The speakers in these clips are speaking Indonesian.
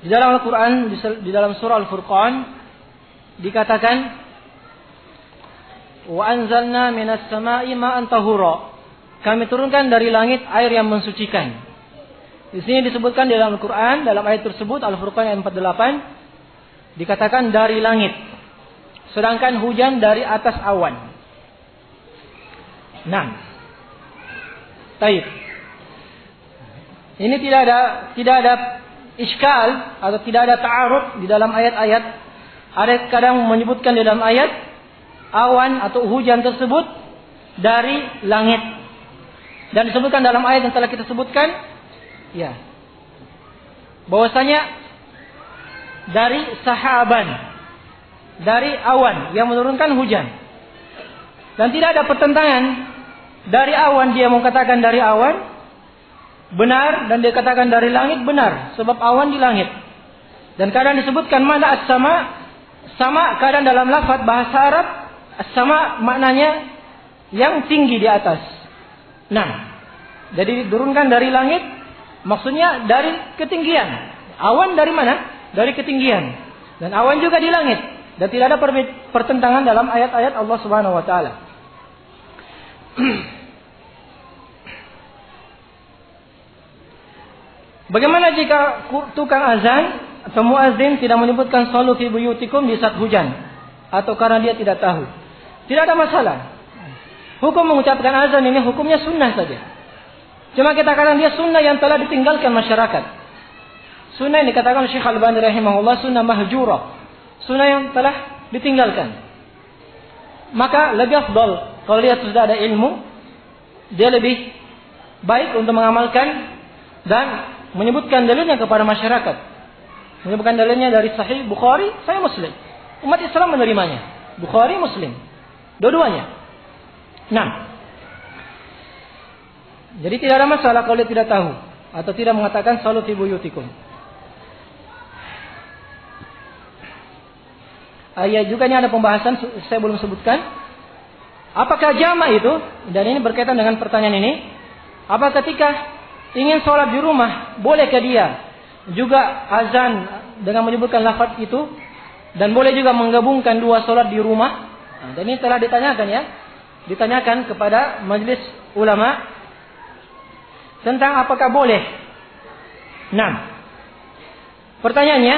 Di dalam Al-Quran, di dalam surah Al-Furqan dikatakan, wa anzalna minas sama'i ma'an tahura. Kami turunkan dari langit air yang mensucikan. Di sini disebutkan di dalam Al-Quran, dalam ayat tersebut Al-Furqan ayat 48 dikatakan dari langit. Sedangkan hujan dari atas awan. Nah, taib. Ini tidak ada iskal atau tidak ada ta'arud di dalam ayat-ayat. Ada kadang menyebutkan di dalam ayat awan atau hujan tersebut dari langit. Dan disebutkan dalam ayat yang telah kita sebutkan, ya, bahwasanya dari sahaban, dari awan yang menurunkan hujan. Dan tidak ada pertentangan. Dari awan dia mengatakan dari awan benar, dan dia katakan dari langit benar, sebab awan di langit. Dan kadang disebutkan mana as-sama, sama kadang dalam lafaz bahasa Arab as-sama maknanya yang tinggi di atas. Nah, jadi diturunkan dari langit maksudnya dari ketinggian. Awan dari mana? Dari ketinggian. Dan awan juga di langit. Dan tidak ada pertentangan dalam ayat-ayat Allah Subhanahu wa taala. Bagaimana jika tukang azan atau muazin tidak menyebutkan sallu fi buyutikum di saat hujan atau karena dia tidak tahu? Tidak ada masalah. Hukum mengucapkan azan ini hukumnya sunnah saja. Cuma kita katakan dia sunnah yang telah ditinggalkan masyarakat. Sunnah yang dikatakan Syekh Al-Albani rahimahullah sunnah mahjurah. Sunnah yang telah ditinggalkan. Maka lebih afdal kalau dia sudah ada ilmu, dia lebih baik untuk mengamalkan dan menyebutkan dalilnya kepada masyarakat. Menyebutkan dalilnya dari Sahih Bukhari, Sahih Muslim. Umat Islam menerimanya. Bukhari, Muslim. Dua-duanya. Nah. Jadi tidak ada masalah kalau dia tidak tahu atau tidak mengatakan salat fi buyutikum. Ayat juga ini ada pembahasan saya belum sebutkan. Apakah jamak itu? Dan ini berkaitan dengan pertanyaan ini. Apa ketika ingin sholat di rumah, bolehkah dia juga azan dengan menyebutkan lafaz itu? Dan boleh juga menggabungkan dua sholat di rumah? Nah, dan ini telah ditanyakan ya. Ditanyakan kepada majelis ulama tentang apakah boleh. Nah, pertanyaannya,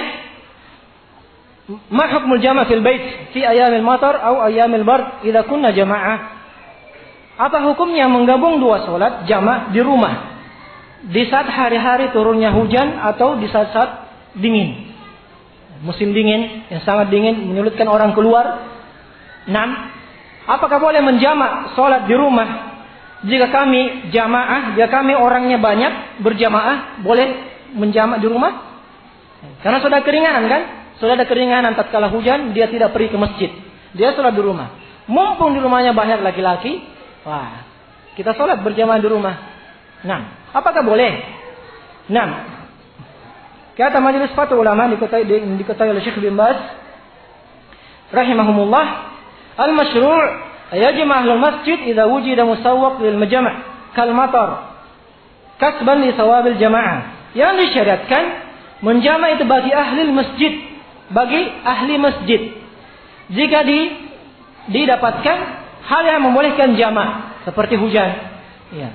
ma hukmul jama' fil bait fi ayamil matar atau ayamil bard idza kunna jama'ah? Apa hukumnya menggabung dua sholat jama' di rumah di saat hari-hari turunnya hujan atau di saat-saat dingin, musim dingin yang sangat dingin menyulitkan orang keluar? 6. Apakah boleh menjamak sholat di rumah jika kami jamaah, jika kami orangnya banyak berjamaah, boleh menjamak di rumah? Karena sudah keringanan kan? Sudah ada keringanan tatkala hujan, dia tidak pergi ke masjid, dia sholat di rumah. Mumpung di rumahnya banyak laki-laki, wah, kita sholat berjamaah di rumah. 6. Apakah boleh? 6. Kata majelis fatwa ulama diketahui oleh Syekh bin Baz rahimahumullah, al-masyru' yajma' ahlul masjid idza wujida musawwaq lil majma' kal matar kasban li sawabil jamaah. Yang disyariatkan menjama' itu bagi ahli masjid, bagi ahli masjid jika didapatkan hal yang membolehkan jama' seperti hujan, ya,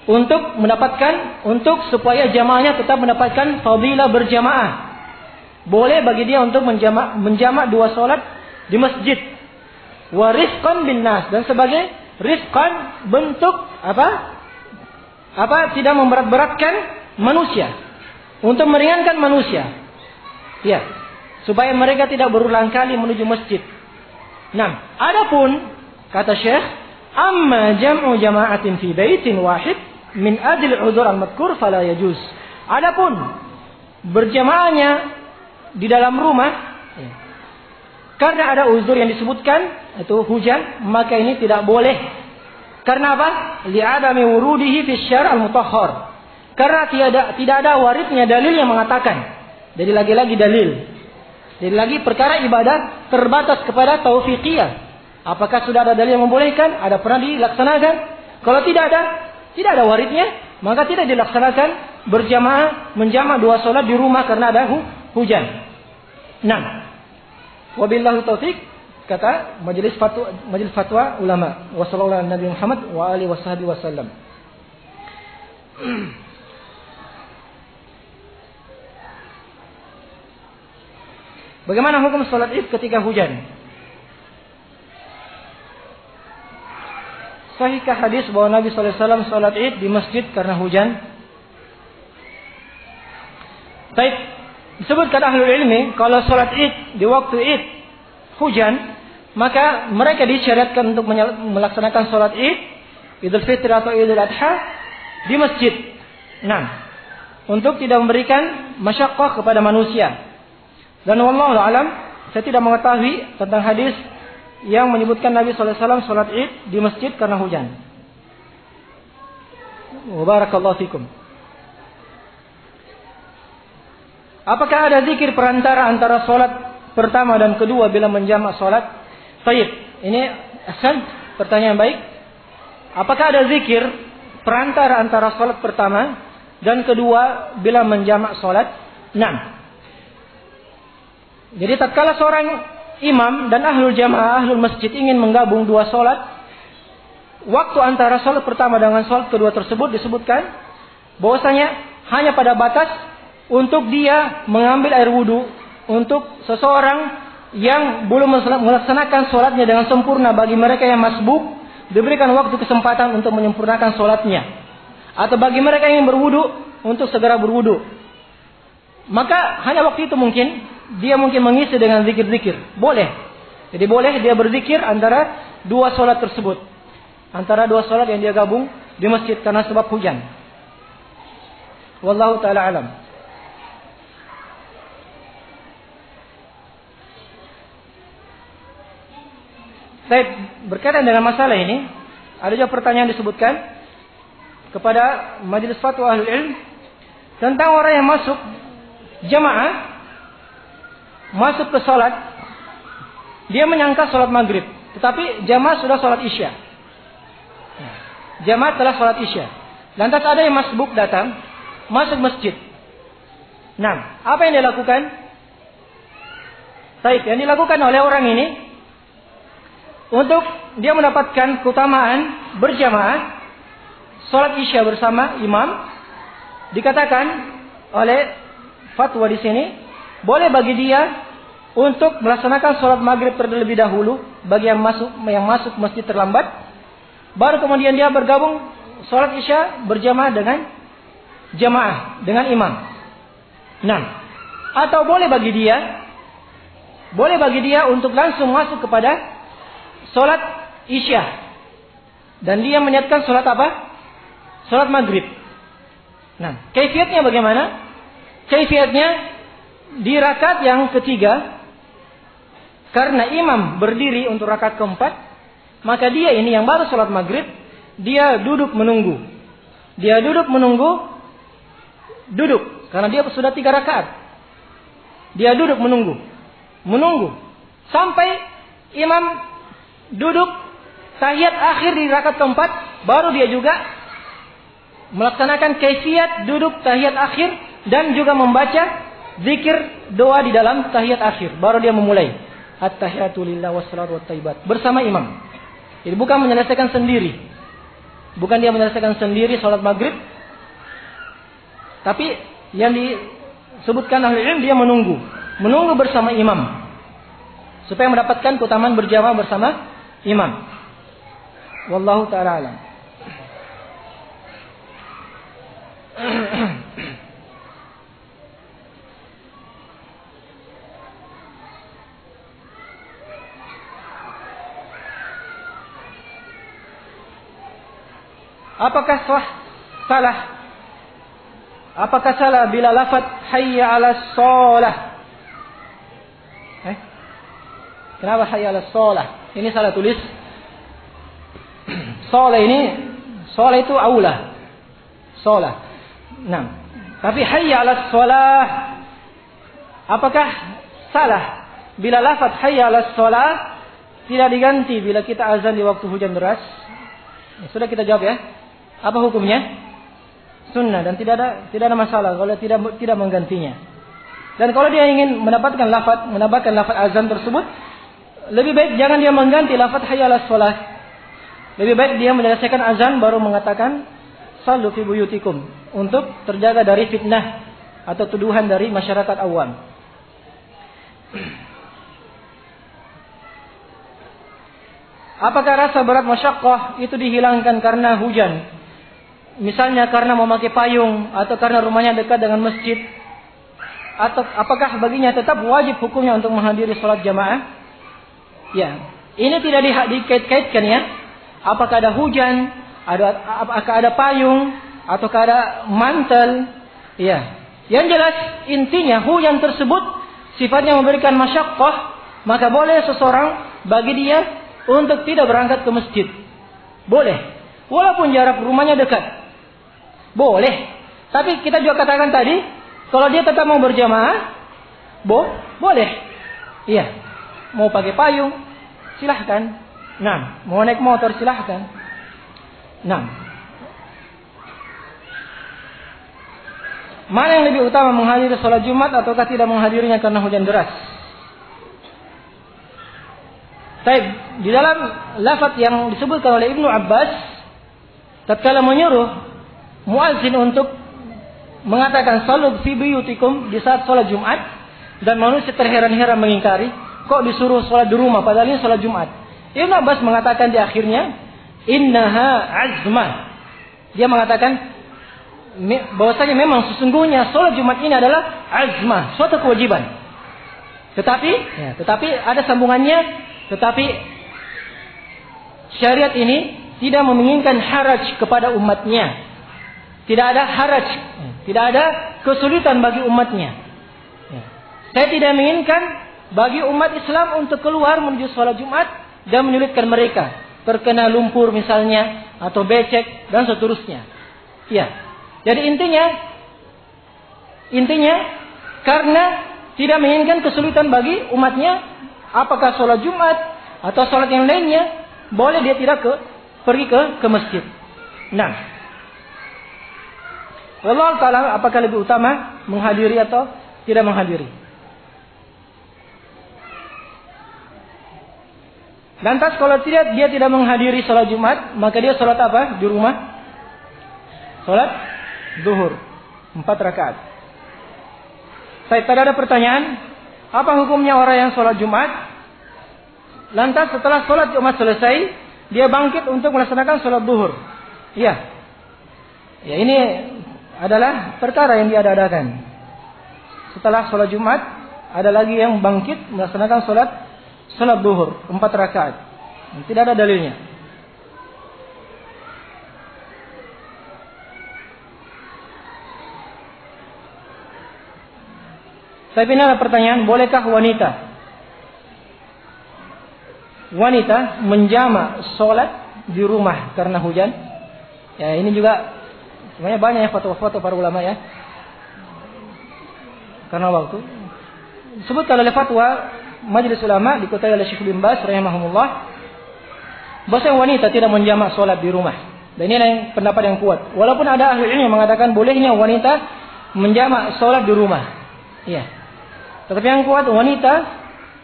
untuk supaya jamaahnya tetap mendapatkan fadilah berjamaah. Boleh bagi dia untuk menjamak dua sholat di masjid. Wa rizqan bin nas, dan sebagai rizqan bentuk tidak memberat-beratkan manusia, untuk meringankan manusia. Ya, supaya mereka tidak berulang kali menuju masjid. Nah, adapun kata Syekh, amma jam'u jama'atin fi baitin wahid min adil udzur al-madhkur fala yajuz. Adapun berjamaahnya di dalam rumah, ya, karena ada uzur yang disebutkan, itu hujan, maka ini tidak boleh. Karena apa? Li'adami wurudihi fi syar' al-mutahhar. Karena tidak ada waridnya dalil yang mengatakan. Jadi lagi-lagi dalil. Jadi lagi perkara ibadah terbatas kepada taufiqiyah. Apakah sudah ada dalil yang membolehkan? Ada pernah dilaksanakan? Kalau tidak ada waridnya, maka tidak dilaksanakan berjamaah menjamak dua salat di rumah karena ada hujan. Nah, wabillahi taufik, kata majelis fatwa ulama. Wassallallahu ala Nabi Muhammad wa alihi wasallam. Bagaimana hukum salat Id ketika hujan? Sahihkah hadis bahwa Nabi sallallahu alaihi wasallam salat Id di masjid karena hujan? Baik, disebutkan ahli ilmi kalau salat Id di waktu Id hujan, maka mereka disyariatkan untuk melaksanakan salat Id, Idul Fitri atau Idul Adha di masjid. Nah, untuk tidak memberikan masyaqqah kepada manusia. Dan wallahu a'lam, saya tidak mengetahui tentang hadis yang menyebutkan Nabi sallallahu alaihi wasallam salat Id di masjid karena hujan. Wa barakallahu fikum. Apakah ada zikir perantara antara salat pertama dan kedua bila menjamak salat? Baik, ini asal pertanyaan baik. Apakah ada zikir perantara antara salat pertama dan kedua bila menjamak salat? Nah, jadi tatkala seorang imam dan ahlul jamaah, ahlul masjid ingin menggabung dua salat, waktu antara salat pertama dengan salat kedua tersebut disebutkan bahwasanya hanya pada batas untuk dia mengambil air wudu untuk seseorang yang belum melaksanakan salatnya dengan sempurna. Bagi mereka yang masbuk diberikan waktu kesempatan untuk menyempurnakan salatnya, atau bagi mereka yang berwudu untuk segera berwudu. Maka hanya waktu itu dia mungkin mengisi dengan zikir-zikir. Boleh. Jadi boleh dia berzikir antara dua salat tersebut. Antara dua salat yang dia gabung di masjid karena sebab hujan. Wallahu ta'ala alam. Baik, berkaitan dengan masalah ini, ada juga pertanyaan disebutkan kepada majelis fatwa ahlul ilm tentang orang yang masuk jamaah, masuk ke salat, dia menyangka salat maghrib, tetapi jamaah sudah salat isya. Jamaah telah salat isya. Lantas ada yang masbuk datang, masuk masjid. Nah, apa yang dia lakukan? Baik, yang dilakukan oleh orang ini untuk dia mendapatkan keutamaan berjamaah salat isya bersama imam, dikatakan oleh fatwa di sini, boleh bagi dia untuk melaksanakan sholat maghrib terlebih dahulu bagi yang masuk masjid terlambat, baru kemudian dia bergabung sholat isya berjamaah dengan jamaah dengan imam. Nah, atau boleh bagi dia untuk langsung masuk kepada sholat isya dan dia meniatkan sholat apa? Sholat maghrib. Nah, kaifiatnya bagaimana? Kaifiatnya di rakaat yang ketiga, karena imam berdiri untuk rakaat keempat, maka dia ini yang baru sholat maghrib, dia duduk menunggu. Duduk, karena dia sudah 3 rakaat. Dia duduk menunggu sampai imam duduk tahiyat akhir di rakaat keempat, baru dia juga melaksanakan kaifiat duduk tahiyat akhir dan juga membaca zikir doa di dalam tahiyat akhir. Baru dia memulai at-tahiyatu lillah wassalatu wattayyibat bersama imam. Jadi bukan menyelesaikan sendiri. Bukan dia menyelesaikan sendiri salat maghrib, tapi yang disebutkan ahli ilmu dia menunggu bersama imam supaya mendapatkan keutamaan berjamaah bersama imam. Wallahu ta'ala alam. Apakah salah bila lafaz hayya 'alas shalah? Kenapa hayya 'alas shalah? Ini salah tulis. Shalah itu aula. Shalah. Nah, tapi hayya 'alas shalah, apakah salah bila lafaz hayya 'alas shalah tidak diganti bila kita azan di waktu hujan deras? Sudah kita jawab ya. Apa hukumnya? sunnah dan tidak ada masalah kalau tidak menggantinya. Dan kalau dia ingin mendapatkan lafaz azan tersebut, lebih baik jangan dia mengganti lafaz hayya 'alas shalah. Lebih baik dia menyelesaikan azan baru mengatakan sallu fi buyutikum untuk terjaga dari fitnah atau tuduhan dari masyarakat awam. Apakah rasa berat masyaqqah itu dihilangkan karena hujan? Misalnya karena memakai payung atau karena rumahnya dekat dengan masjid? Atau apakah baginya tetap wajib hukumnya untuk menghadiri sholat jamaah? Ya, ini tidak dikait-kaitkan ya. Apakah ada hujan, apakah ada payung, ataukah ada mantel? Ya, yang jelas intinya hujan tersebut sifatnya memberikan masyaqqah, maka boleh seseorang bagi dia untuk tidak berangkat ke masjid. Boleh, walaupun jarak rumahnya dekat. Boleh. Tapi kita juga katakan tadi, kalau dia tetap mau berjamaah, boleh. Iya. Mau pakai payung, silahkan. Nah, mau naik motor, silahkan. Nah. Mana yang lebih utama, menghadiri sholat Jumat ataukah tidak menghadirinya karena hujan deras? Baik, di dalam lafaz yang disebutkan oleh Ibnu Abbas, tatkala menyuruh muazzin untuk mengatakan salat fi buyutikum di saat sholat Jumat, dan manusia terheran-heran mengingkari, kok disuruh sholat di rumah padahal ini sholat Jumat. Ibnu Abbas mengatakan di akhirnya, innaha azmah. Dia mengatakan bahwasanya memang sesungguhnya sholat Jumat ini adalah azmah, suatu kewajiban. Tetapi ada sambungannya. Tetapi syariat ini tidak menginginkan haraj kepada umatnya. Tidak ada haraj, tidak ada kesulitan bagi umatnya. Saya tidak menginginkan bagi umat Islam untuk keluar menuju sholat Jumat dan menyulitkan mereka, terkena lumpur misalnya atau becek dan seterusnya. Ya, jadi intinya karena tidak menginginkan kesulitan bagi umatnya. Apakah sholat Jumat atau sholat yang lainnya, boleh dia tidak pergi ke masjid. Nah, Allah Ta'ala apakah lebih utama menghadiri atau tidak menghadiri? Lantas kalau dia tidak menghadiri sholat Jumat, maka dia sholat apa di rumah? Sholat zuhur 4 rakaat. Saya tadi ada pertanyaan. Apa hukumnya orang yang sholat Jumat, lantas setelah sholat Jumat selesai, dia bangkit untuk melaksanakan sholat zuhur? Iya. Ya, ini adalah perkara yang diadakan. Setelah sholat Jumat, ada lagi yang bangkit melaksanakan sholat zuhur 4 rakaat. Tidak ada dalilnya. Tapi ini ada pertanyaan, bolehkah wanita menjamak sholat di rumah karena hujan? Ya, ini juga sebenarnya banyak ya fatwa-fatwa para ulama ya. Karena waktu. Disebutkan oleh fatwa Majelis Ulama dikutai oleh Syekh bin Baz rahimahumullah, bahwa wanita tidak menjamak sholat di rumah. Dan ini yang pendapat yang kuat. Walaupun ada ahli ilmu yang mengatakan bolehnya wanita menjamak sholat di rumah. Iya. Tetapi yang kuat, wanita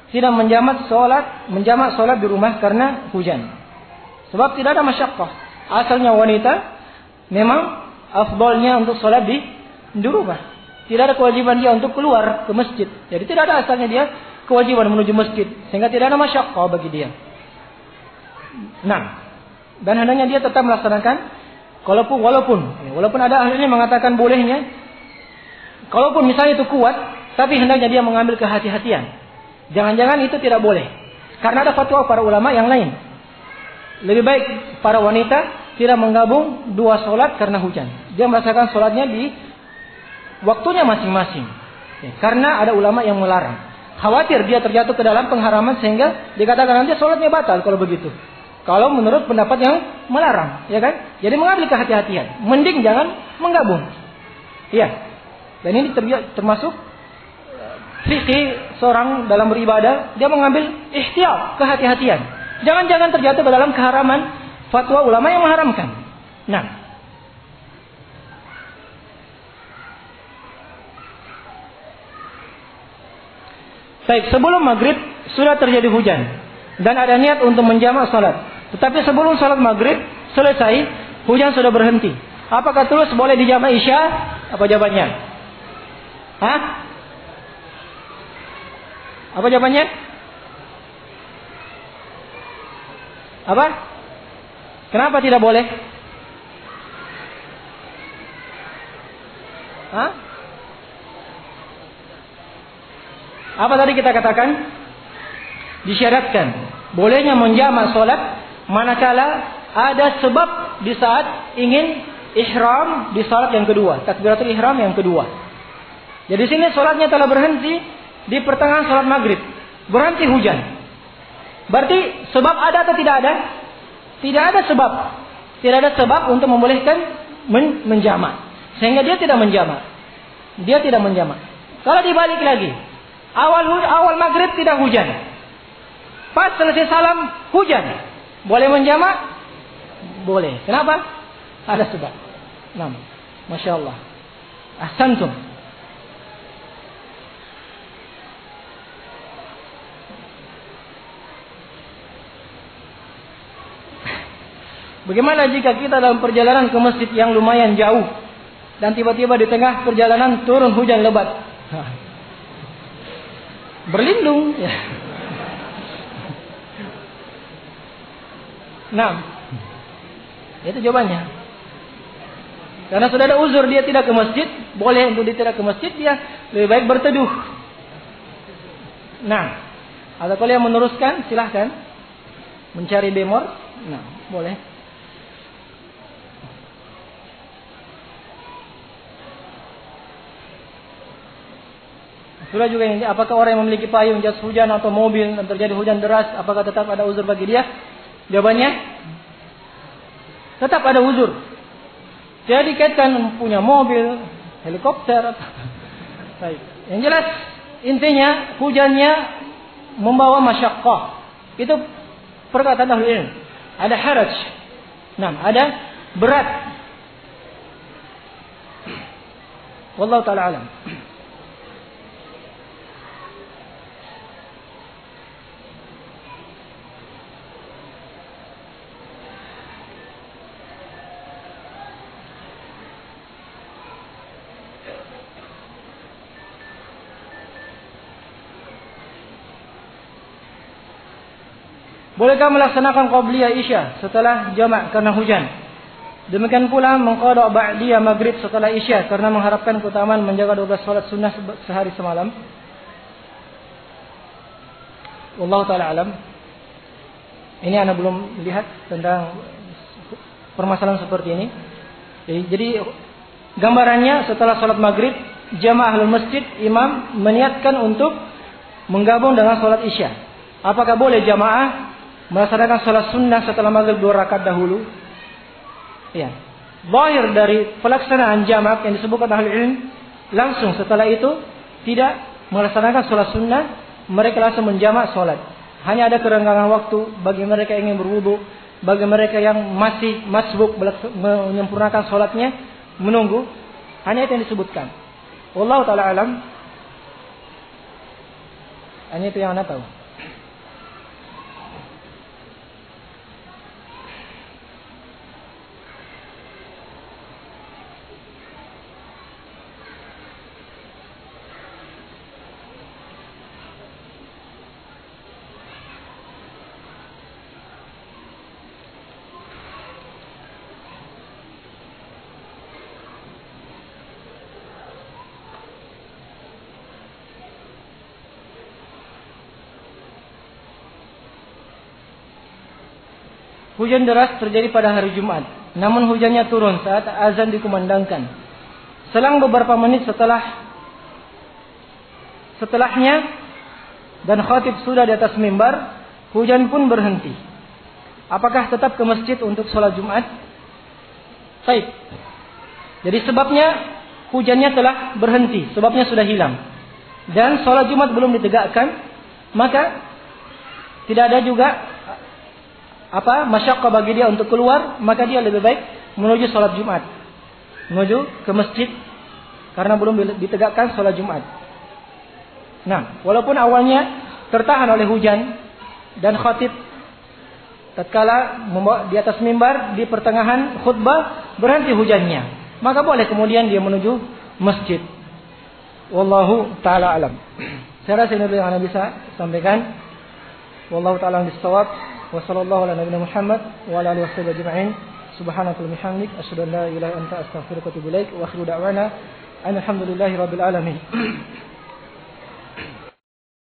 tidak menjamak sholat di rumah karena hujan. Sebab tidak ada masyaqqah. Asalnya wanita memang afdalnya untuk sholat di rumah. Tidak ada kewajiban dia untuk keluar ke masjid. Jadi tidak ada asalnya dia kewajiban menuju masjid. Sehingga tidak ada masyaqqah bagi dia. Nah, dan hendaknya dia tetap melaksanakan, walaupun ada ahlinya mengatakan bolehnya, kalaupun misalnya itu kuat, tapi hendaknya dia mengambil kehati-hatian. Jangan-jangan itu tidak boleh. Karena ada fatwa para ulama yang lain. Lebih baik para wanita tidak menggabung 2 sholat karena hujan. Dia melaksanakan sholatnya di waktunya masing-masing. Ya, karena ada ulama yang melarang. Khawatir dia terjatuh ke dalam pengharaman sehingga dikatakan nanti sholatnya batal kalau begitu. Kalau menurut pendapat yang melarang. Ya kan? Jadi mengambil kehati-hatian. Mending jangan menggabung. Iya. Dan ini termasuk fikih seorang dalam beribadah, dia mengambil ihtiyat, kehati-hatian. Jangan-jangan terjatuh ke dalam keharaman fatwa ulama yang mengharamkan. Nah, Baik, sebelum maghrib sudah terjadi hujan dan ada niat untuk menjamak salat. Tetapi sebelum salat maghrib selesai, hujan sudah berhenti. Apakah terus boleh dijamak isya? Apa jawabannya? Hah? Apa jawabannya? Apa? Kenapa tidak boleh? Hah? Apa tadi kita katakan? Disyaratkan bolehnya menjamak salat manakala ada sebab di saat ingin ihram di salat yang kedua, takbiratul ihram yang kedua. Jadi sini salatnya telah berhenti di pertengahan salat maghrib, berhenti hujan. Berarti sebab ada atau tidak ada? Tidak ada sebab. Tidak ada sebab untuk membolehkan menjamak. Sehingga dia tidak menjamak. Dia tidak menjamak. Kalau dibalik lagi, awal maghrib tidak hujan. Pas selesai salam hujan. Boleh menjamak? Boleh. Kenapa? Ada sebab. Nah, Masya Allah. Ahsantum. Bagaimana jika kita dalam perjalanan ke masjid yang lumayan jauh dan tiba-tiba di tengah perjalanan turun hujan lebat? Berlindung. Ya. Nah, itu jawabannya. Karena sudah ada uzur dia tidak ke masjid, boleh untuk dia tidak ke masjid, dia lebih baik berteduh. Nah, ada kalau yang meneruskan silahkan mencari bemor. Nah, boleh. Sudah juga ini, apakah orang yang memiliki payung jas hujan atau mobil dan terjadi hujan deras, apakah tetap ada uzur bagi dia? Jawabannya, tetap ada uzur. Jadi dikaitkan punya mobil, helikopter. Baik. Yang jelas intinya hujannya membawa masyaqqah. Itu perkataan ahli ilmu. Ada haraj. Nah, ada berat. Wallahu taala alam. Bolehkah melaksanakan qabliyah isya setelah jamak karena hujan? Demikian pula mengqada ba'diyah maghrib setelah isya karena mengharapkan keutamaan menjaga 12 salat sunnah sehari semalam. Wallahu taala alam. Ini Anda belum lihat tentang permasalahan seperti ini. Jadi gambarannya setelah salat maghrib jamaah ahlul masjid imam meniatkan untuk menggabung dengan salat isya. Apakah boleh jamaah melaksanakan salat sunnah setelah maghrib 2 rakaat dahulu? Ya. Zahir dari pelaksanaan jamak yang disebutkan ahli ilm, langsung setelah itu tidak melaksanakan salat sunnah, mereka langsung menjamak salat. Hanya ada kerenggangan waktu bagi mereka yang ingin berwudu, bagi mereka yang masih masbuk menyempurnakan salatnya, menunggu. Hanya itu yang disebutkan. Wallahu taala alam. Hanya itu yang Anda tahu. Hujan deras terjadi pada hari Jumat. Namun hujannya turun saat azan dikumandangkan. Selang beberapa menit setelahnya dan khatib sudah di atas mimbar, hujan pun berhenti. Apakah tetap ke masjid untuk sholat Jumat? Baik. Jadi sebabnya hujannya telah berhenti, sebabnya sudah hilang. Dan sholat Jumat belum ditegakkan, maka tidak ada juga masyaqqah bagi dia untuk keluar, maka dia lebih baik menuju sholat Jumat, menuju ke masjid karena belum ditegakkan sholat Jumat. Nah, walaupun awalnya tertahan oleh hujan dan khatib tatkala di atas mimbar di pertengahan khutbah berhenti hujannya, maka boleh kemudian dia menuju masjid. Wallahu taala alam. Saya rasa ini yang Anda bisa sampaikan. Wallahu taala bis-shawab. Wa sallallahu ala nabiyina Muhammad wa ala alihi washabihi ajma'in. Subhanakallahumma hamdik asyhadu an la ilaha illa anta astaghfiruka wa atubu ilaik. Wa akhiru da'wana alhamdulillahi rabbil alamin.